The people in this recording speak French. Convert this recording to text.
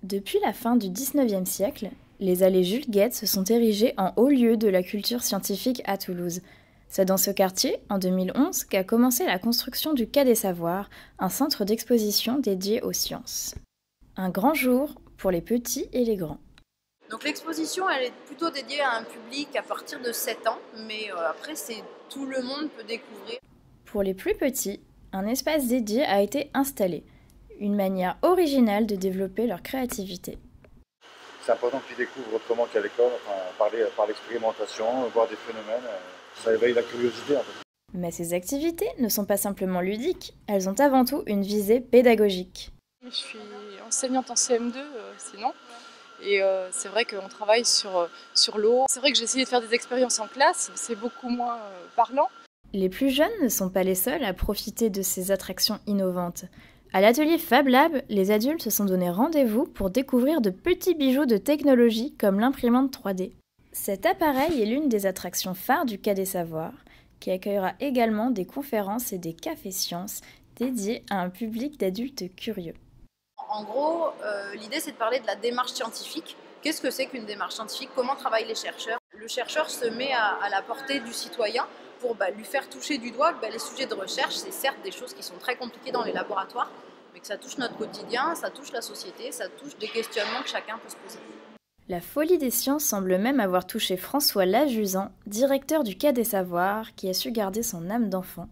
Depuis la fin du XIXe siècle, les allées Jules Guesde se sont érigées en haut lieu de la culture scientifique à Toulouse. C'est dans ce quartier, en 2011, qu'a commencé la construction du Quai des Savoirs, un centre d'exposition dédié aux sciences. Un grand jour pour les petits et les grands. Donc l'exposition, elle est plutôt dédiée à un public à partir de 7 ans, mais après, tout le monde peut découvrir. Pour les plus petits, un espace dédié a été installé, une manière originale de développer leur créativité. C'est important qu'ils découvrent autrement qu'à l'école, par l'expérimentation, voir des phénomènes, ça éveille la curiosité en fait. Mais ces activités ne sont pas simplement ludiques, elles ont avant tout une visée pédagogique. Je suis enseignante en CM2 sinon, et c'est vrai qu'on travaille sur l'eau. C'est vrai que j'ai essayé de faire des expériences en classe, c'est beaucoup moins parlant. Les plus jeunes ne sont pas les seuls à profiter de ces attractions innovantes. À l'atelier Fab Lab, les adultes se sont donné rendez-vous pour découvrir de petits bijoux de technologie comme l'imprimante 3D. Cet appareil est l'une des attractions phares du Quai des Savoirs, qui accueillera également des conférences et des cafés sciences dédiés à un public d'adultes curieux. En gros, l'idée c'est de parler de la démarche scientifique. Qu'est-ce que c'est qu'une démarche scientifique? Comment travaillent les chercheurs? Le chercheur se met à la portée du citoyen pour lui faire toucher du doigt que les sujets de recherche, c'est certes des choses qui sont très compliquées dans les laboratoires, mais que ça touche notre quotidien, ça touche la société, ça touche des questionnements que chacun peut se poser. La folie des sciences semble même avoir touché François Lajuzan, directeur du Quai des Savoirs, qui a su garder son âme d'enfant.